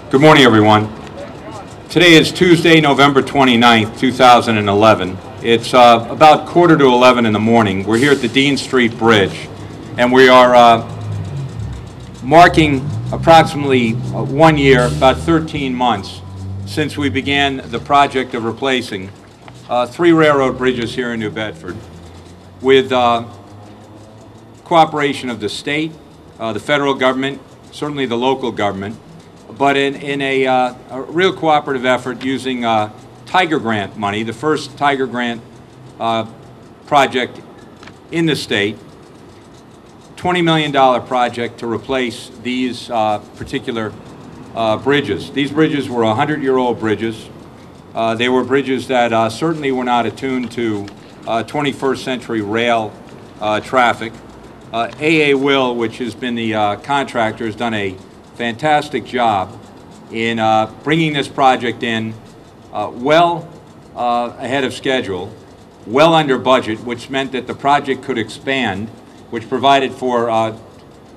Good morning, everyone. Today is Tuesday, November 29th, 2011. It's about 10:45 in the morning. We're here at the Dean Street Bridge, and we are marking approximately 1 year, about 13 months, since we began the project of replacing 3 railroad bridges here in New Bedford with cooperation of the state, the federal government, certainly the local government, but in a real cooperative effort using Tiger Grant money, the first Tiger Grant project in the state, $20 million project to replace these particular bridges. These bridges were 100-year-old bridges. They were bridges that certainly were not attuned to 21st century rail traffic. A.A. Will, which has been the contractor, has done a fantastic job in bringing this project in well ahead of schedule, well under budget, which meant that the project could expand, which provided for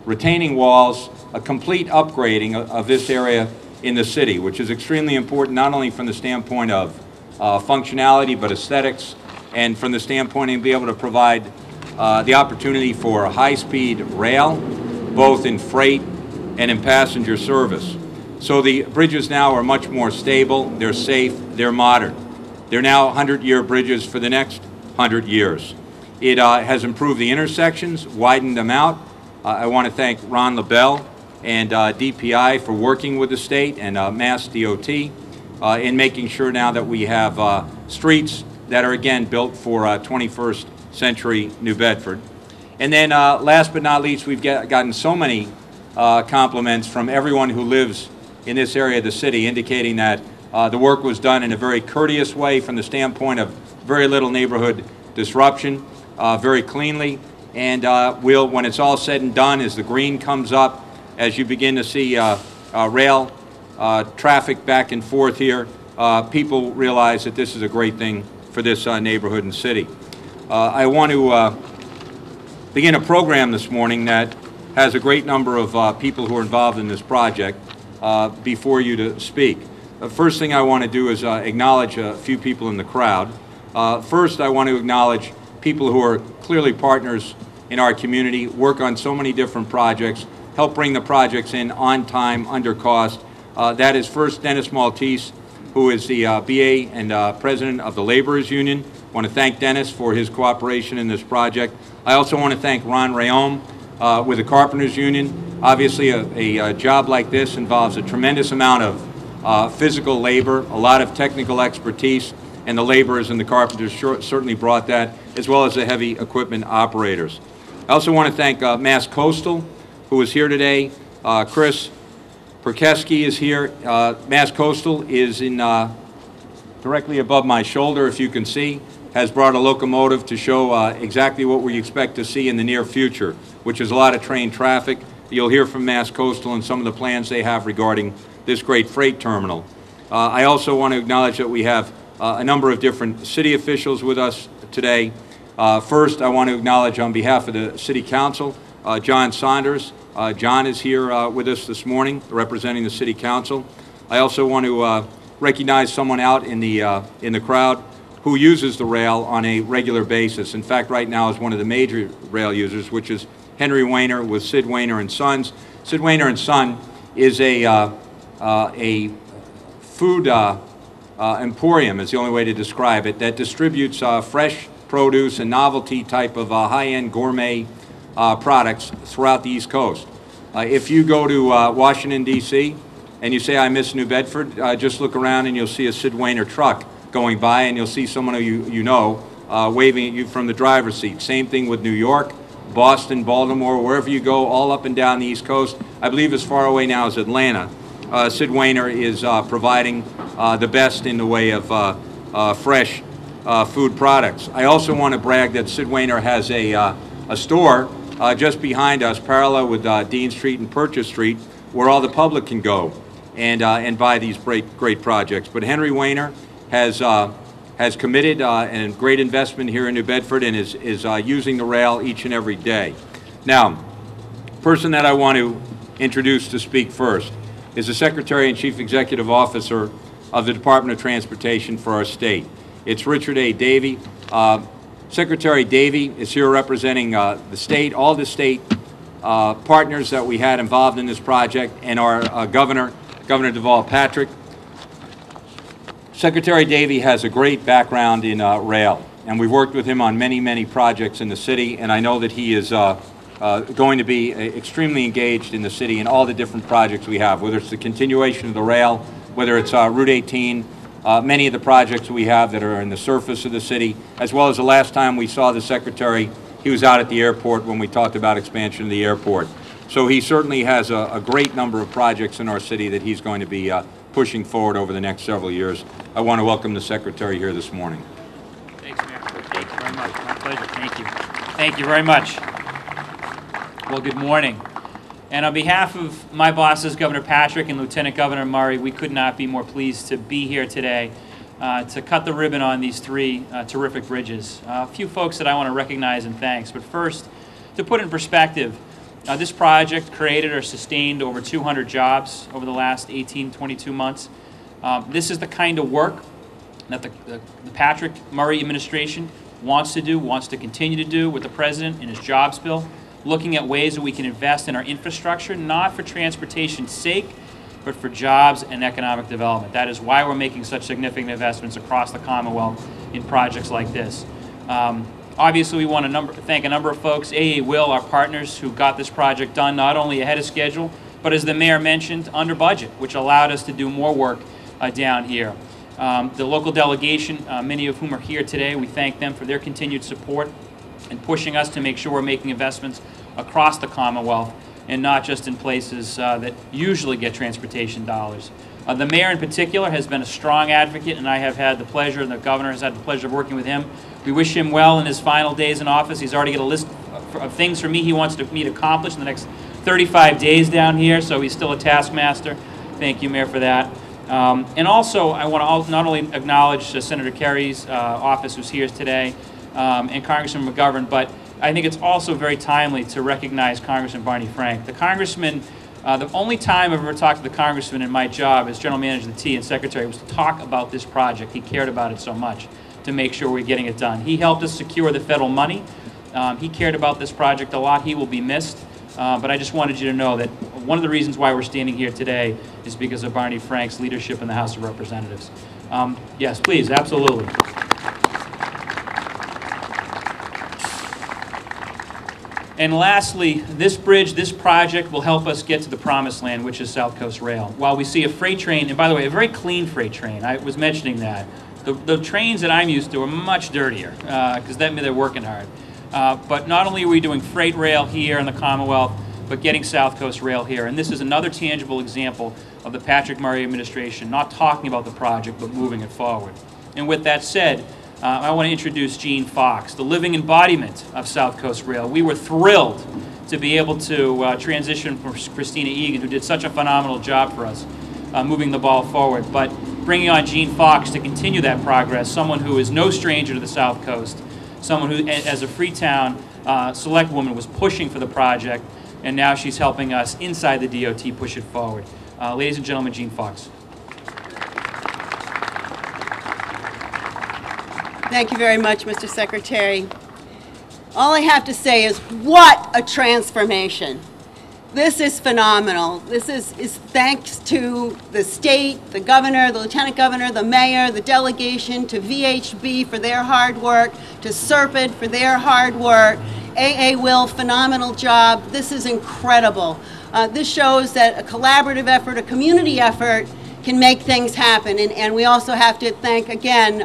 retaining walls, a complete upgrading of this area in the city, which is extremely important not only from the standpoint of functionality but aesthetics, and from the standpoint of being able to provide the opportunity for high-speed rail, both in freight and in passenger service. So the bridges now are much more stable, they're safe, they're modern. They're now 100-year bridges for the next 100 years. It has improved the intersections, widened them out. I want to thank Ron LaBelle and DPI for working with the state and Mass DOT in making sure now that we have streets that are again built for 21st century New Bedford. And then last but not least, we've gotten so many compliments from everyone who lives in this area of the city, indicating that the work was done in a very courteous way from the standpoint of very little neighborhood disruption, very cleanly, and when it's all said and done, as the green comes up, as you begin to see rail traffic back and forth here, people realize that this is a great thing for this neighborhood and city. I want to begin a program this morning that has a great number of people who are involved in this project before you to speak. The first thing I want to do is acknowledge a few people in the crowd. First, I want to acknowledge people who are clearly partners in our community, work on so many different projects, help bring the projects in on time, under cost. That is first Dennis Maltese, who is the BA and President of the Laborers Union. I want to thank Dennis for his cooperation in this project. I also want to thank Ron Rayom with the Carpenters Union. Obviously, a job like this involves a tremendous amount of physical labor, a lot of technical expertise, and the laborers and the carpenters certainly brought that, as well as the heavy equipment operators. I also want to thank Mass Coastal, who is here today. Chris Perkeski is here. Mass Coastal is in directly above my shoulder, if you can see, has brought a locomotive to show exactly what we expect to see in the near future, which is a lot of train traffic. You'll hear from Mass Coastal and some of the plans they have regarding this great freight terminal. I also want to acknowledge that we have a number of different city officials with us today. First, I want to acknowledge on behalf of the City Council, John Saunders. John is here with us this morning, representing the City Council. I also want to recognize someone out in the crowd who uses the rail on a regular basis. In fact, right now is one of the major rail users, which is Henry Weiner with Sid Weiner and Sons. Sid Weiner and Son is a food emporium, is the only way to describe it, that distributes fresh produce and novelty type of high-end gourmet products throughout the East Coast. If you go to Washington, D.C., and you say, I miss New Bedford, just look around and you'll see a Sid Weiner truck going by, and you'll see someone who you know waving at you from the driver's seat. Same thing with New York, Boston, Baltimore, wherever you go, all up and down the East Coast. I believe as far away now as Atlanta. Sid Weiner is providing the best in the way of fresh food products. I also want to brag that Sid Weiner has a store just behind us, parallel with Dean Street and Purchase Street, where all the public can go and buy these great projects. But Henry Weiner has committed a great investment here in New Bedford and is using the rail each and every day. Now, person that I want to introduce to speak first, is the Secretary and Chief Executive Officer of the Department of Transportation for our state. It's Richard A. Davey. Secretary Davey is here representing the state, all the state partners that we had involved in this project, and our Governor Deval Patrick. Secretary Davey has a great background in rail, and we've worked with him on many, many projects in the city, and I know that he is going to be extremely engaged in the city in all the different projects we have, whether it's the continuation of the rail, whether it's Route 18, many of the projects we have that are in the surface of the city, as well as the last time we saw the Secretary, he was out at the airport when we talked about expansion of the airport. So he certainly has a great number of projects in our city that he's going to be pushing forward over the next several years. I want to welcome the Secretary here this morning. Thanks, Mayor. Thank you very much. My pleasure. Thank you. Thank you very much. Well, good morning. And on behalf of my bosses, Governor Patrick and Lieutenant Governor Murray, we could not be more pleased to be here today to cut the ribbon on these three terrific bridges. A few folks that I want to recognize and thanks. But first, to put in perspective, this project created or sustained over 200 jobs over the last 22 months. This is the kind of work that the Patrick Murray administration wants to do, wants to continue to do with the President in his jobs bill, looking at ways that we can invest in our infrastructure, not for transportation's sake, but for jobs and economic development. That is why we're making such significant investments across the Commonwealth in projects like this. Obviously, we want to thank a number of folks, AA Will, our partners, who got this project done not only ahead of schedule, but as the Mayor mentioned, under budget, which allowed us to do more work down here. The local delegation, many of whom are here today, we thank them for their continued support and pushing us to make sure we're making investments across the Commonwealth and not just in places that usually get transportation dollars. The Mayor in particular has been a strong advocate, and I have had the pleasure, and the Governor has had the pleasure of working with him. We wish him well in his final days in office. He's already got a list of things for me he wants me to accomplish in the next 35 days down here, so he's still a taskmaster. Thank you, Mayor, for that. And also, I want to not only acknowledge Senator Kerry's office, who's here today, and Congressman McGovern, but I think it's also very timely to recognize Congressman Barney Frank. The Congressman, the only time I've ever talked to the Congressman in my job as General Manager of the T and Secretary was to talk about this project. He cared about it so much to make sure we're getting it done. He helped us secure the federal money. He cared about this project a lot. He will be missed. But I just wanted you to know that one of the reasons why we're standing here today is because of Barney Frank's leadership in the House of Representatives. Yes, please, absolutely. And lastly, this bridge, this project will help us get to the promised land, which is South Coast Rail. While we see a freight train, and by the way, a very clean freight train, I was mentioning that. The trains that I'm used to are much dirtier, because that means they're working hard. But not only are we doing freight rail here in the Commonwealth, but getting South Coast Rail here. And this is another tangible example of the Patrick Murray administration not talking about the project, but moving it forward. And with that said, I want to introduce Gene Fox, the living embodiment of South Coast Rail. We were thrilled to be able to transition from Christina Egan, who did such a phenomenal job for us, moving the ball forward. But bringing on Gene Fox to continue that progress, someone who is no stranger to the South Coast, someone who, as a Freetown select woman, was pushing for the project, and now she's helping us inside the DOT push it forward. Ladies and gentlemen, Gene Fox. Thank you very much, Mr. Secretary. All I have to say is, what a transformation. This is phenomenal. This is thanks to the state, the governor, the lieutenant governor, the mayor, the delegation, to VHB for their hard work, to Serpent for their hard work. AA Will, phenomenal job. This is incredible. This shows that a collaborative effort, a community effort, can make things happen. And we also have to thank, again,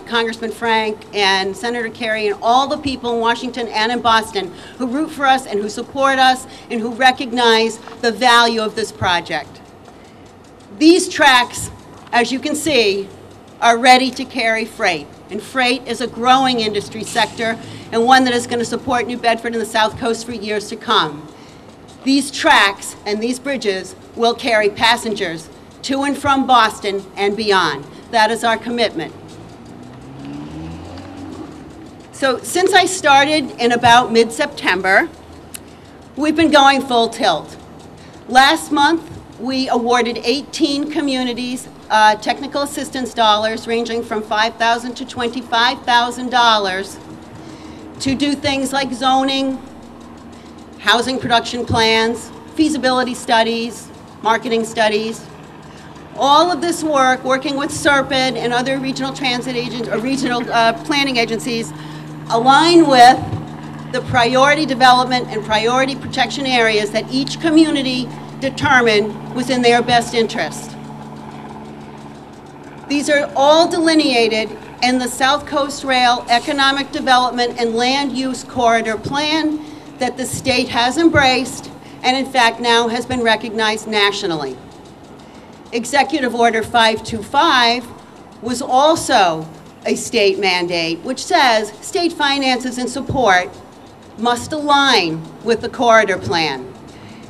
Congressman Frank and Senator Kerry and all the people in Washington and in Boston who root for us and who support us and who recognize the value of this project. These tracks, as you can see, are ready to carry freight. And freight is a growing industry sector and one that is going to support New Bedford and the South Coast for years to come. These tracks and these bridges will carry passengers to and from Boston and beyond. That is our commitment. So since I started in about mid-September, we've been going full tilt. Last month, we awarded 18 communities technical assistance dollars ranging from $5,000 to $25,000 to do things like zoning, housing production plans, feasibility studies, marketing studies. All of this work, working with SERPID and other regional transit agents or regional planning agencies, align with the priority development and priority protection areas that each community determined was in their best interest. These are all delineated in the South Coast Rail Economic Development and Land Use Corridor Plan that the state has embraced and in fact now has been recognized nationally. Executive Order 525 was also a state mandate which says state finances and support must align with the corridor plan.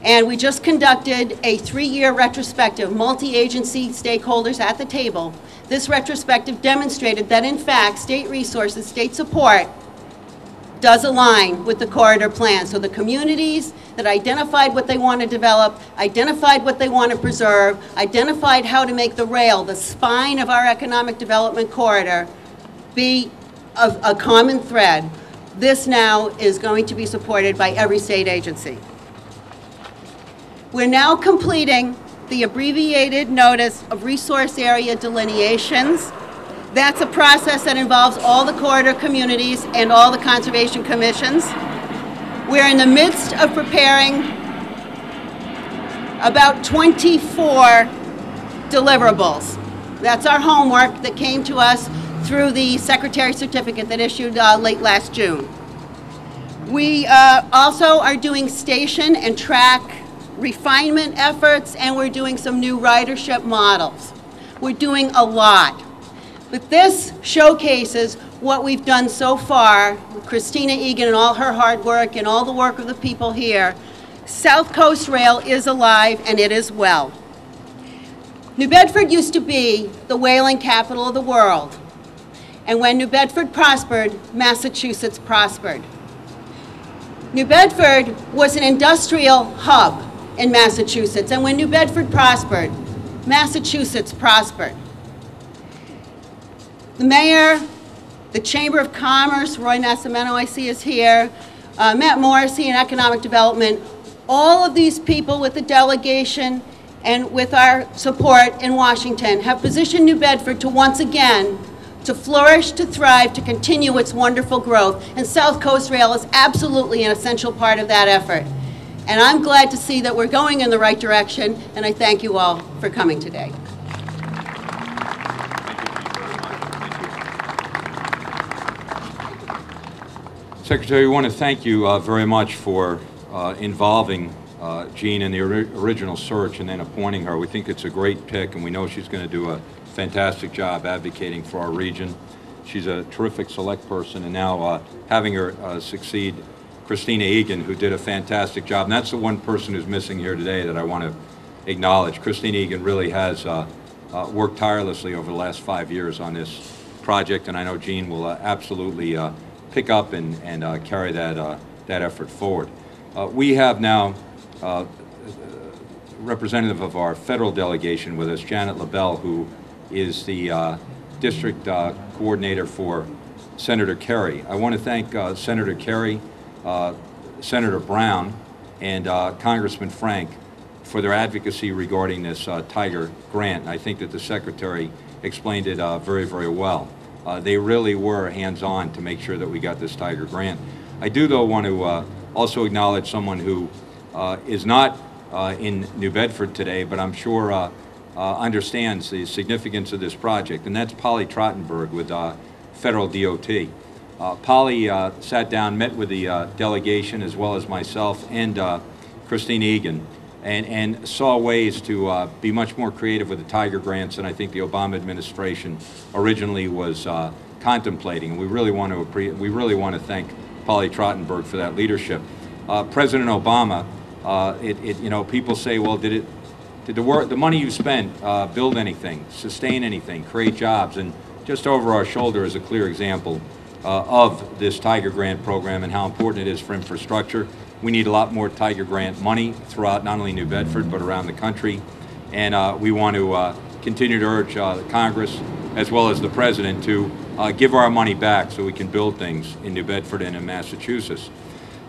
And we just conducted a 3-year retrospective, multi-agency stakeholders at the table. This retrospective demonstrated that in fact state resources, state support does align with the corridor plan. So the communities that identified what they want to develop, identified what they want to preserve, identified how to make the rail, the spine of our economic development corridor, be a common thread. This now is going to be supported by every state agency. We're now completing the abbreviated notice of resource area delineations. That's a process that involves all the corridor communities and all the conservation commissions. We're in the midst of preparing about 24 deliverables. That's our homework that came to us through the Secretary's certificate that issued late last June. We also are doing station and track refinement efforts, and we're doing some new ridership models. We're doing a lot. But this showcases what we've done so far with Christina Egan and all her hard work and all the work of the people here. South Coast Rail is alive and it is well. New Bedford used to be the whaling capital of the world. And when New Bedford prospered, Massachusetts prospered. New Bedford was an industrial hub in Massachusetts, and when New Bedford prospered, Massachusetts prospered. The mayor, the Chamber of Commerce, Roy Nascimento I see is here, Matt Morrissey in Economic Development, all of these people with the delegation and with our support in Washington have positioned New Bedford to once again to flourish, to thrive, to continue its wonderful growth. And South Coast Rail is absolutely an essential part of that effort. And I'm glad to see that we're going in the right direction, and I thank you all for coming today. Secretary, we want to thank you very much for involving Jean in the original search and then appointing her. We think it's a great pick, and we know she's going to do a fantastic job advocating for our region. She's a terrific select person, and now having her succeed Christina Egan, who did a fantastic job. And that's the one person who's missing here today that I want to acknowledge. Christina Egan really has worked tirelessly over the last 5 years on this project, and I know Jean will absolutely pick up and carry that effort forward. We have now representative of our federal delegation with us, Janet LaBelle, who is the district coordinator for Senator Kerry. I want to thank Senator Kerry, Senator Brown, and Congressman Frank for their advocacy regarding this Tiger grant. I think that the Secretary explained it very, very well. They really were hands-on to make sure that we got this Tiger grant. I do, though, want to also acknowledge someone who is not in New Bedford today, but I'm sure understands the significance of this project, and that's Polly Trottenberg with Federal DOT. Polly sat down, met with the delegation as well as myself and Christine Egan, and saw ways to be much more creative with the Tiger grants than I think the Obama administration originally was contemplating. We really want to thank Polly Trottenberg for that leadership. President Obama, you know, people say, well, did the money you spent build anything, sustain anything, create jobs? And just over our shoulder is a clear example of this Tiger Grant program and how important it is for infrastructure. We need a lot more Tiger Grant money throughout not only New Bedford but around the country. and we want to continue to urge the Congress as well as the President to give our money back so we can build things in New Bedford and in Massachusetts.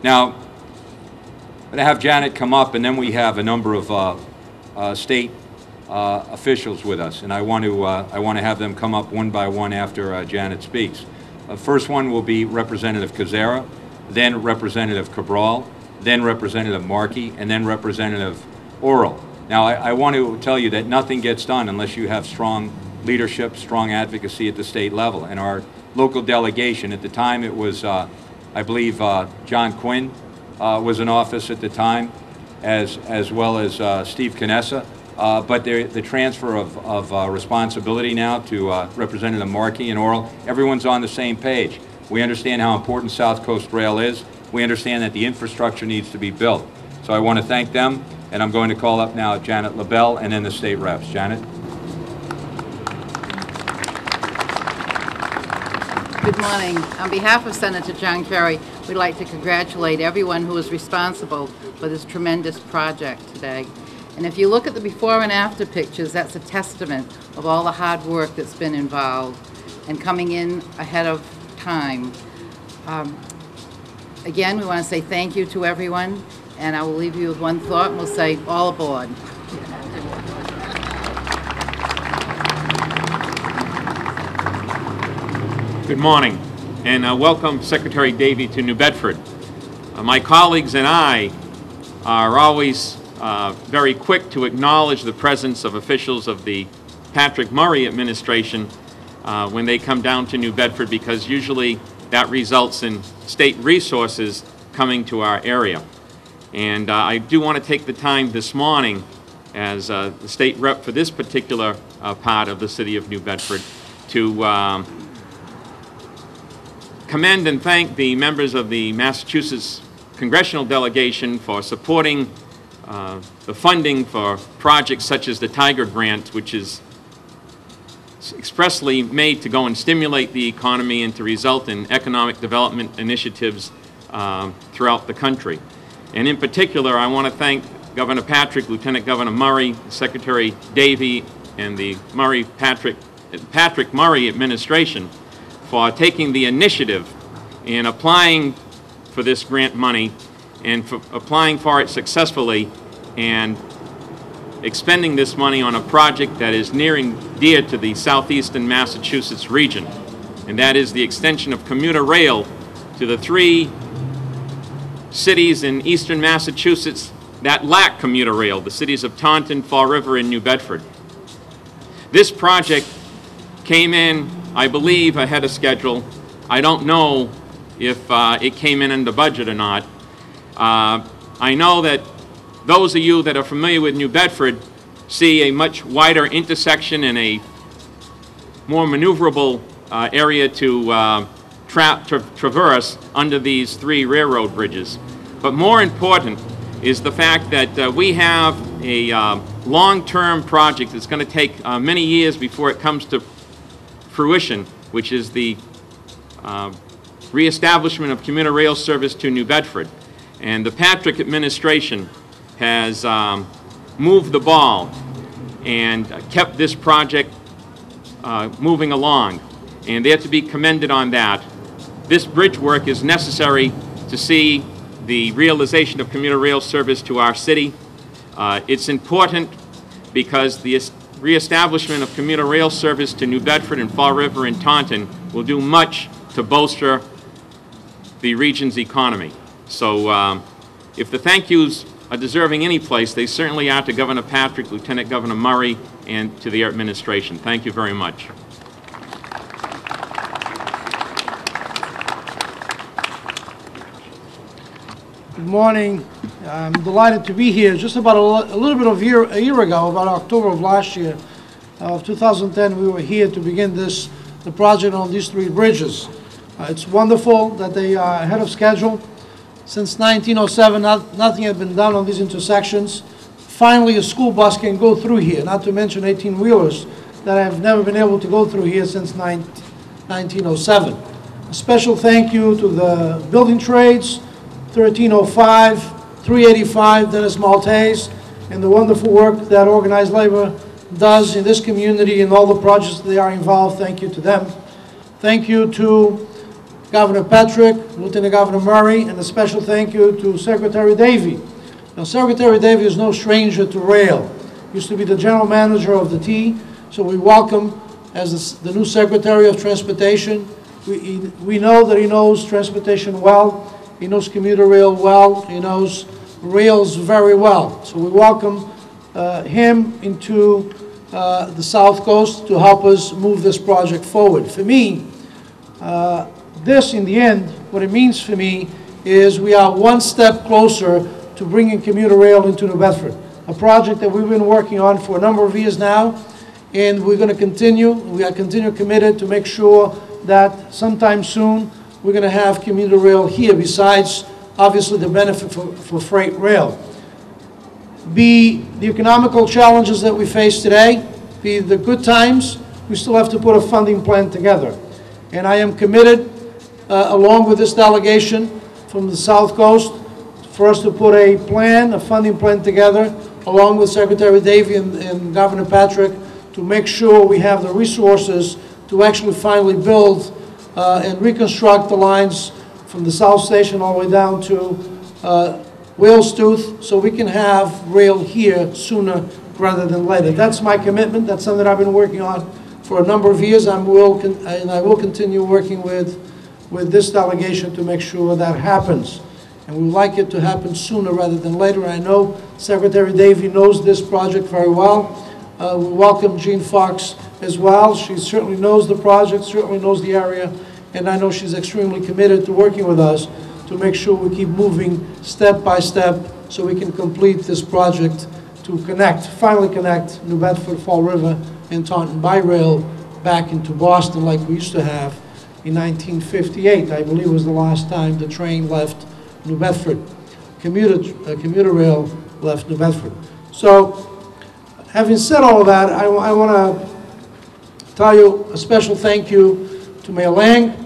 Now, I'm going to have Janet come up, and then we have a number of state officials with us, and I want to have them come up one by one after Janet speaks. First one will be Representative Kazera, then Representative Cabral, then Representative Markey, and then Representative Oral. Now, I want to tell you that nothing gets done unless you have strong leadership, strong advocacy at the state level. And our local delegation, at the time it was, I believe, John Quinn was in office at the time, as well as Steve Canessa. But the transfer of responsibility now to Representative Markey and Oral, everyone's on the same page. We understand how important South Coast Rail is. We understand that the infrastructure needs to be built. So I want to thank them, and I'm going to call up now Janet LaBelle and then the state reps. Janet? Good morning. On behalf of Senator John Kerry, we'd like to congratulate everyone who was responsible for this tremendous project today. And if you look at the before and after pictures, that's a testament of all the hard work that's been involved and coming in ahead of time. Again, we want to say thank you to everyone, and I will leave you with one thought, and we'll say all aboard. Good morning, and welcome Secretary Davey to New Bedford. My colleagues and I are always very quick to acknowledge the presence of officials of the Patrick Murray administration when they come down to New Bedford, because usually that results in state resources coming to our area. And I do want to take the time this morning as the state rep for this particular part of the city of New Bedford to commend and thank the members of the Massachusetts congressional delegation for supporting the funding for projects such as the Tiger Grant, which is expressly made to go and stimulate the economy and to result in economic development initiatives throughout the country. And in particular, I want to thank Governor Patrick, Lieutenant Governor Murray, Secretary Davey, and the Patrick Murray administration for taking the initiative in applying for this grant money and for applying for it successfully and expending this money on a project that is near and dear to the southeastern Massachusetts region, and that is the extension of commuter rail to the 3 cities in eastern Massachusetts that lack commuter rail, the cities of Taunton, Fall River, and New Bedford. This project came in, I believe, ahead of schedule. I don't know if it came in under budget or not. I know that those of you that are familiar with New Bedford see a much wider intersection and a more maneuverable area to traverse under these 3 railroad bridges. But more important is the fact that we have a long-term project that's going to take many years before it comes to fruition, which is the reestablishment of commuter rail service to New Bedford. And the Patrick administration has moved the ball and kept this project moving along, and they're to be commended on that. This bridge work is necessary to see the realization of commuter rail service to our city. It's important because the reestablishment of commuter rail service to New Bedford and Fall River and Taunton will do much to bolster the region's economy. So if the thank yous are deserving any place, they certainly are to Governor Patrick, Lieutenant Governor Murray, and to the administration. Thank you very much. Good morning. I'm delighted to be here. Just about a little bit of a year ago, about October of last year, of 2010, we were here to begin the project on these 3 bridges. It's wonderful that they are ahead of schedule. Since 1907, nothing had been done on these intersections. Finally, a school bus can go through here, not to mention 18-wheelers that have never been able to go through here since 1907. A special thank you to the building trades, 1305, 385, Dennis Maltese, and the wonderful work that organized labor does in this community and all the projects they are involved. Thank you to them. Thank you to Governor Patrick, Lieutenant Governor Murray, and a special thank you to Secretary Davey. Now, Secretary Davey is no stranger to rail. Used to be the general manager of the T, so we welcome as the new Secretary of Transportation. We know that he knows transportation well, he knows commuter rail well, he knows rails very well. So we welcome him into the South Coast to help us move this project forward. For me, this, in the end, what it means for me is we are one step closer to bringing commuter rail into New Bedford, a project that we've been working on for a number of years now, and we're going to continue. We are committed to make sure that sometime soon we're going to have commuter rail here, besides, obviously, the benefit for freight rail. Be the economical challenges that we face today, be the good times, we still have to put a funding plan together. And I am committed, along with this delegation from the South Coast, for us to put a plan, a funding plan together, along with Secretary Davey and Governor Patrick, to make sure we have the resources to actually finally build and reconstruct the lines from the South Station all the way down to Whale's Tooth, so we can have rail here sooner rather than later. That's my commitment. That's something I've been working on for a number of years. I will continue working with this delegation to make sure that happens. And we would like it to happen sooner rather than later. I know Secretary Davey knows this project very well. We welcome Jean Fox as well. She certainly knows the project, certainly knows the area, and I know she's extremely committed to working with us to make sure we keep moving step by step so we can complete this project to finally connect New Bedford, Fall River, and Taunton by rail back into Boston like we used to have in 1958. I believe was the last time the train left New Bedford. Commuter rail left New Bedford. So, having said all of that, I want to tell you a special thank you to Mayor Lang.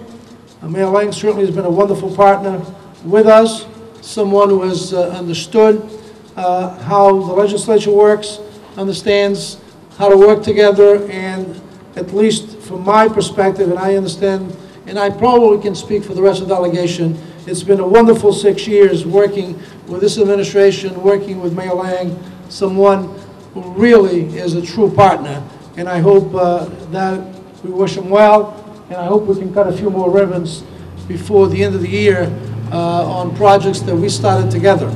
Mayor Lang certainly has been a wonderful partner with us, someone who has understood how the legislature works, understands how to work together, and at least from my perspective, and I understand, and I probably can speak for the rest of the delegation, it's been a wonderful 6 years working with this administration, working with Mayor Lang, someone who really is a true partner. And I hope that we wish him well, and I hope we can cut a few more ribbons before the end of the year on projects that we started together.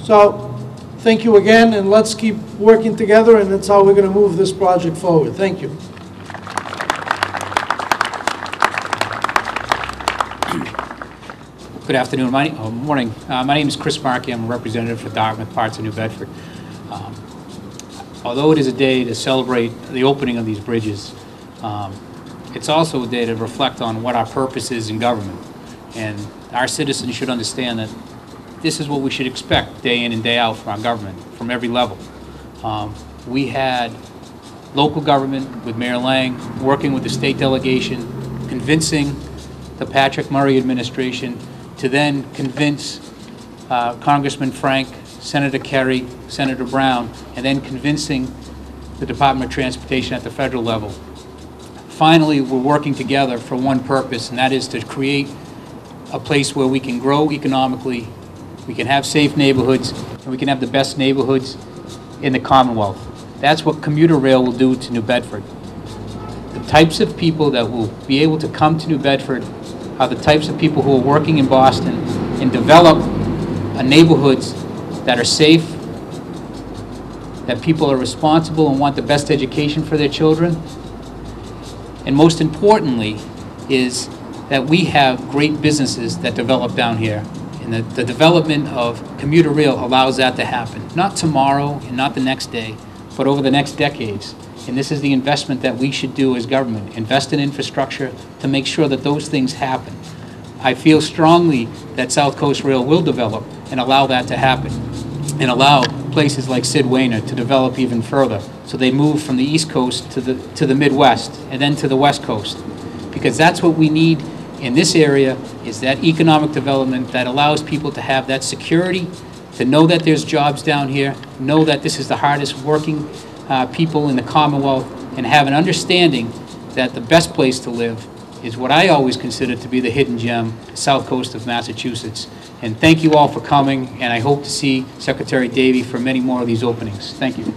So thank you again, and let's keep working together, and that's how we're going to move this project forward. Thank you. Good afternoon. Morning. My name is Chris Markey. I'm a representative for Dartmouth Parts of New Bedford. Although it is a day to celebrate the opening of these bridges, it's also a day to reflect on what our purpose is in government. And our citizens should understand that this is what we should expect day in and day out from our government, from every level. We had local government with Mayor Lang, working with the state delegation, convincing the Patrick Murray administration to then convince Congressman Frank, Senator Kerry, Senator Brown, and then convincing the Department of Transportation at the federal level. Finally, we're working together for one purpose, and that is to create a place where we can grow economically, we can have safe neighborhoods, and we can have the best neighborhoods in the Commonwealth. That's what commuter rail will do to New Bedford. The types of people that will be able to come to New Bedford are the types of people who are working in Boston and develop neighborhoods that are safe, that people are responsible and want the best education for their children. And most importantly is that we have great businesses that develop down here. And the development of commuter rail allows that to happen. Not tomorrow and not the next day, but over the next decades. And this is the investment that we should do as government, invest in infrastructure to make sure that those things happen. I feel strongly that South Coast Rail will develop and allow that to happen, and allow places like Sid Wainer to develop even further, so they move from the East Coast to the Midwest and then to the West Coast, because that's what we need in this area, is that economic development that allows people to have that security to know that there's jobs down here, know that this is the hardest working people in the Commonwealth, and have an understanding that the best place to live is what I always consider to be the hidden gem, the south coast of Massachusetts. And thank you all for coming, and I hope to see Secretary Davey for many more of these openings. Thank you.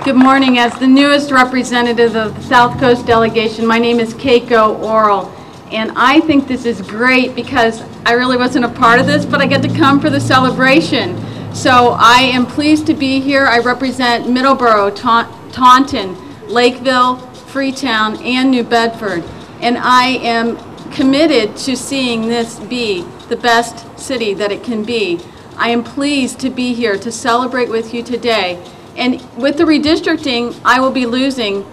Good morning. As the newest representative of the South Coast delegation, my name is Keiko Oral, and I think this is great because I really wasn't a part of this, but I get to come for the celebration. So I am pleased to be here. I represent Middleborough, Taunton, Lakeville, Freetown, and New Bedford, and I am committed to seeing this be the best city that it can be. I am pleased to be here to celebrate with you today. And with the redistricting, I will be losing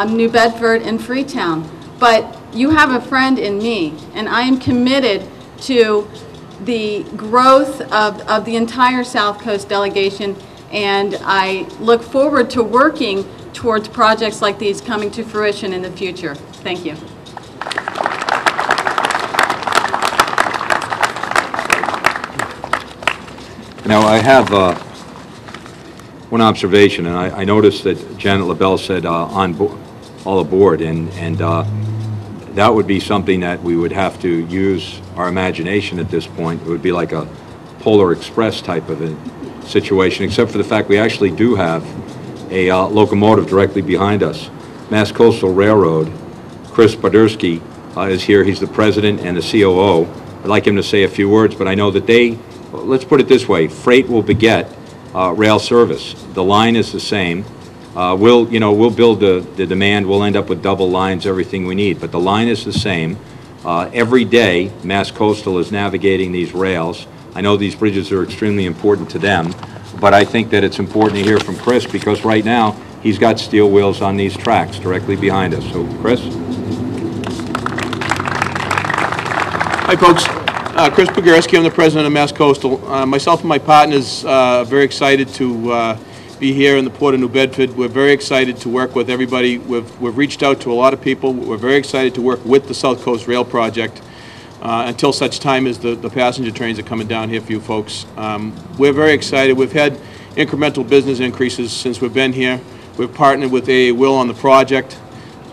New Bedford and Freetown. But you have a friend in me, and I am committed to the growth of the entire South Coast delegation, and I look forward to working towards projects like these coming to fruition in the future. Thank you. Now, I have one observation, and I noticed that Janet LaBelle said all aboard, and that would be something that we would have to use our imagination at this point. It would be like a Polar Express type of a situation, except for the fact we actually do have a locomotive directly behind us. Mass Coastal Railroad, Chris Podersky is here. He's the president and the COO. I'd like him to say a few words, but I know that let's put it this way, freight will beget rail service. The line is the same. We'll build the demand. We'll end up with double lines, everything we need. But the line is the same. Every day, Mass Coastal is navigating these rails. I know these bridges are extremely important to them, but I think that it's important to hear from Chris because right now he's got steel wheels on these tracks directly behind us. So, Chris? Hi, folks. Chris Podersky, I'm the president of Mass Coastal. Myself and my partners are very excited to be here in the Port of New Bedford. We're very excited to work with everybody. We've reached out to a lot of people. We're very excited to work with the South Coast Rail Project until such time as the passenger trains are coming down here for you folks. We're very excited. We've had incremental business increases since we've been here. We've partnered with AA Will on the project,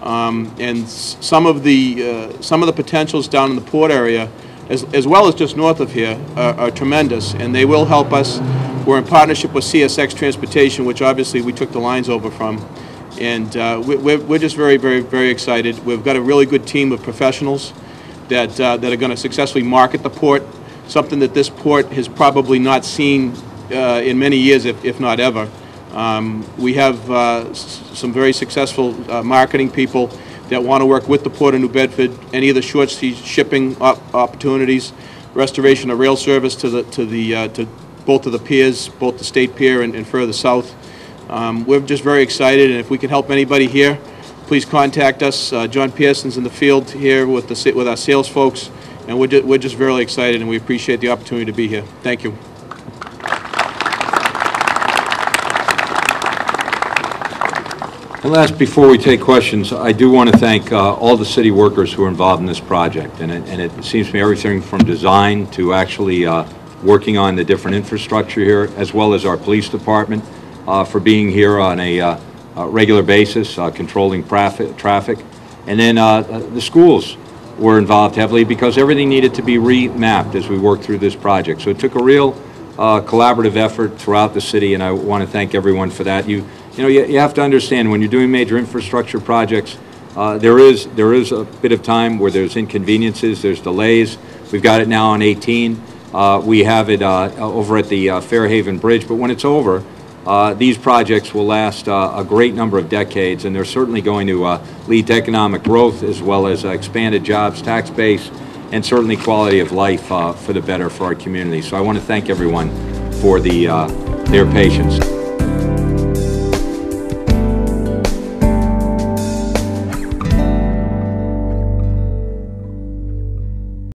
and some of the potentials down in the port area, as well as just north of here, are tremendous, and they will help us. We're in partnership with CSX Transportation, which obviously we took the lines over from, and we're just very, very, very excited. We've got a really good team of professionals that are going to successfully market the port, something that this port has probably not seen in many years, if not ever. We have some very successful marketing people that want to work with the Port of New Bedford, any of the short sea shipping opportunities, restoration of rail service to both of the piers, both the state pier and further south. We're just very excited, and if we can help anybody here, please contact us. John Pearson's in the field here with our sales folks, and we're just very excited, and we appreciate the opportunity to be here. Thank you. And last, before we take questions, I do want to thank all the city workers who are involved in this project. And it seems to me everything from design to actually working on the different infrastructure here, as well as our police department for being here on a regular basis, controlling traffic. And then the schools were involved heavily because everything needed to be remapped as we worked through this project. So it took a real collaborative effort throughout the city, and I want to thank everyone for that. You have to understand, when you're doing major infrastructure projects, there is a bit of time where there's inconveniences, there's delays. We've got it now on 18. We have it over at the Fairhaven Bridge, but when it's over, these projects will last a great number of decades, and they're certainly going to lead to economic growth as well as expanded jobs, tax base, and certainly quality of life for the better for our community. So I want to thank everyone for their patience.